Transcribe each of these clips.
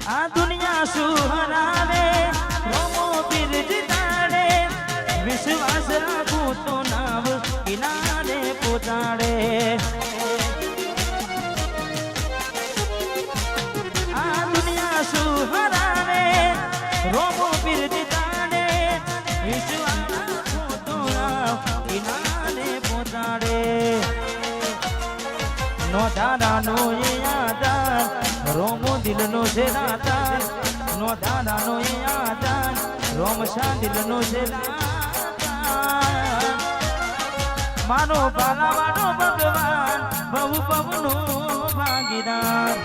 આ દુનિયા શું હરાવે રોમો પીર જીતાડે વિશ્વાસ રાખું તો નાવ કિનારે પહોંચાડે આ દુનિયા શું હરાવે રોમો પીર જીતાડે વિશ્વાસ રાખું તો નાવ કિનારે પહોંચાડે નો દાદાનો એ આધાર રોમો દિલનો છે દાતા નો દાદાનો એ આધાર રોમશા દિલનો છે દાતા માનો પાલાવાનો ભગવાન બહુ પવનો ભાગીદાર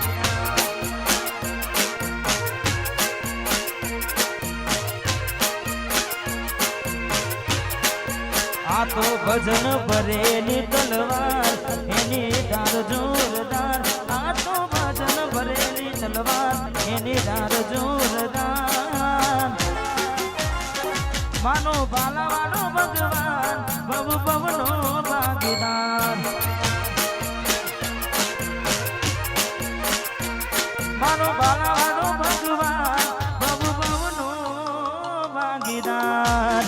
આ તો ભજન ભરેલી તલવાર એની ધાર જોરદાર આ તો ભજન ભરેલી તલવાર એની ધાર જોરદાર માનો બાલાવાનો ભગવાન બહુ પવનો ભાગીદાર માનો બાલાવાનો ભગવાન બહુ પવનો ભાગીદાર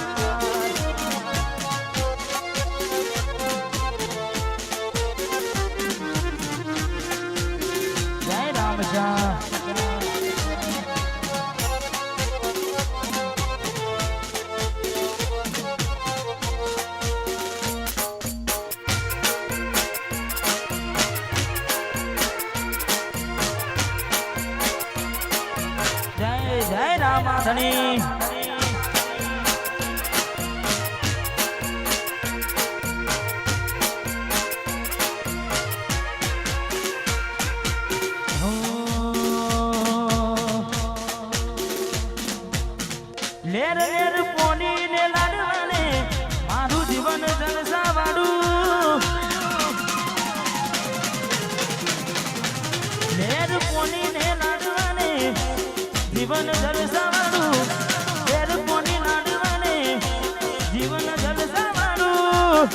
જય રામાધણી લેર લેર પોની ને લાડવાને મારું જીવન જલસા વાળું લેર પોની ને લાડવાને જીવન જલસા વાળું લેર પોની લાડવાને જીવન જલસા વાળું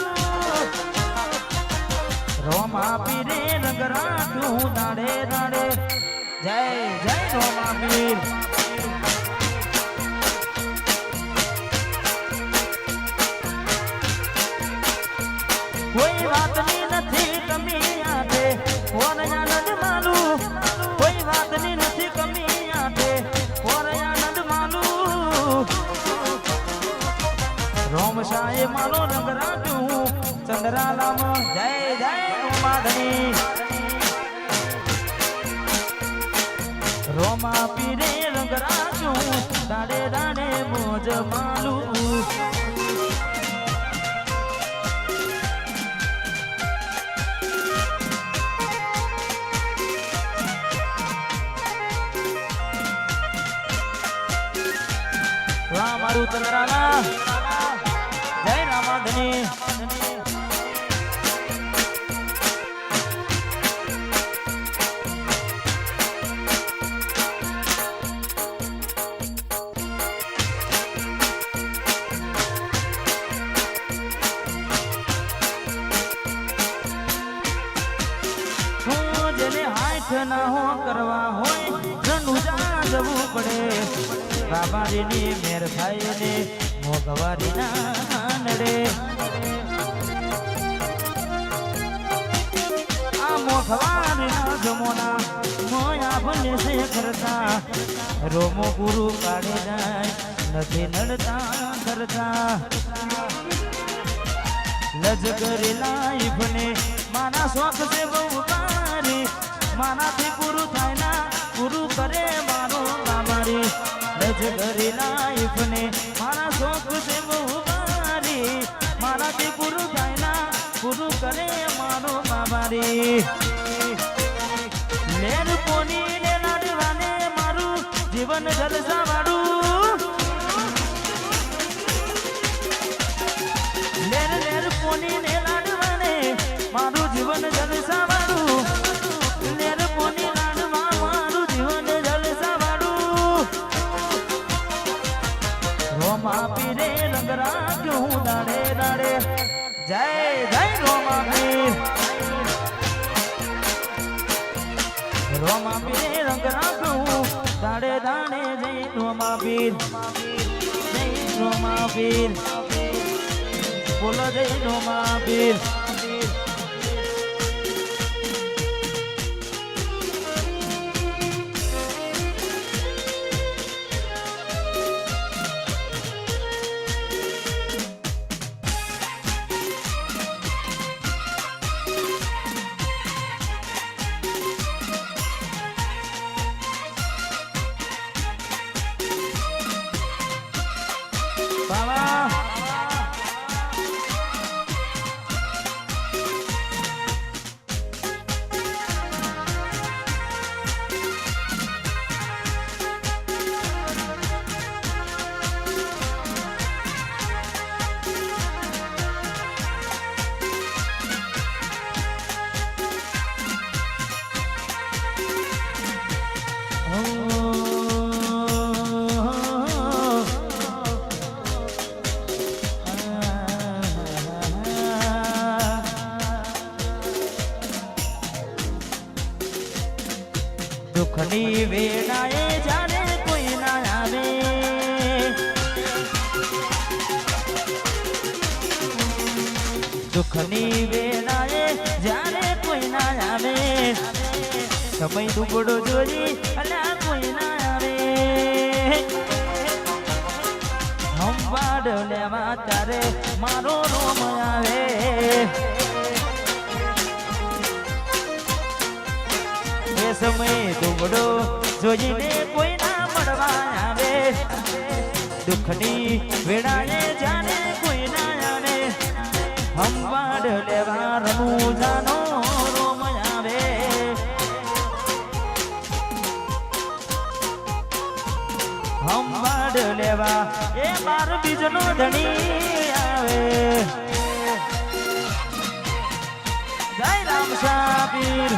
રોમા પીરે રંગ રાઠું દાડે દાડે જય જય રોમા પીર કોઈ વાતની નથી કમી આટે કોણ આનંદ માલું કોઈ વાતની નથી કમી આટે કોણ આનંદ માલું રોમશાએ માલો રંગ રાખ્યું ચંદ્રાલામ જય જય રોમાધણી રોમા પીરે રંગ રાખ્યું દાડે દાડે મોજ માલું મારું ચંદ્રાલા જય રામાધણી જેને હાથ ના હો કરવા હોય રણુજા જવું પડે બાબાજીની મેર થાય ને મોગવારી ના નડે આ મોગવારી ના જમોના મોયા બને છે કરતા રોમો ગુરુ કાઢી જાય નથી નડતા કરતા લજ કરી લાઈફ ને મારા શોખ છે બહુ ભારી મારાથી પૂરું થાય ના પૂરું કરે મારો બાબારી લજ કરી લાઈફ ને મારા શોખ છે બહુ ભારી મારાથી પૂરું થાય ના પૂરું કરે મારો બાબારી લેર પોની ને લાડવાને મારું જીવન જલસા વાળું લેર લેર પોની ને લાડવાને મારું જીવન જલસા વાળું લેર પોની લાડવા મારું જીવન જલસા વાળું રોમા પીરે રંગ રાખ્યું દાડે દાડે જય જય રોમા પીર રોમા પીરે રંગ રાખ્યું દાડે દાડે જય રોમાવીર બોલો જય રોમાવીર દુઃખની વેળાએ જાણે કોઈ ના આવે દુઃખની વેળાએ જાણે કોઈ ના આવે સમય દુબળો જોઈ અલ્યા કોઈ ના આવે હંભાડ લેવા તારે મારો રોમ આવે સમય દુબળો જોઈને કોઈ ના મળવા આવે દુઃખની વેળાએ જાણે કોઈ ના આવે હંભાડ લેવા રણું જાનો રોમ આવે હંભાડ લેવા એ બાર બીજનો ધણી આવે જય રામ સાબીર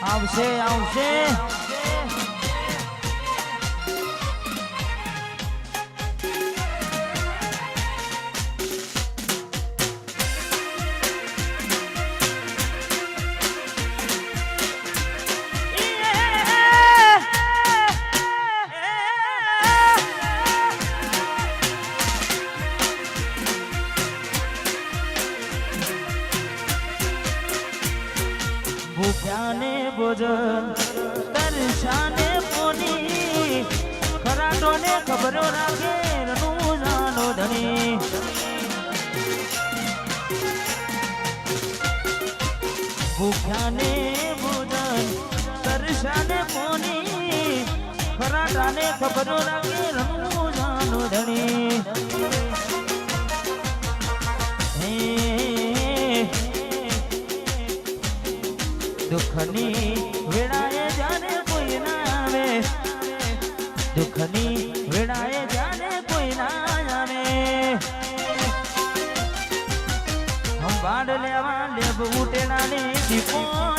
આવશે આવશે ભૂખ્યાને ભોજન તરસાને પોની ખરાટોને ખબરો રાખે રનું જાનો ધણી ભૂખ્યાને ભોજન તરસાને પોની ખરાટાને ખબરો રાખે રનું જાનો ધણી દુઃખની વેળાએ જાણે કોઈ ના આવે દુઃખની વેળાએ જાણે કોઈ ના આવે હંભાડ લેવા લેબ ઉટેડાને દીપો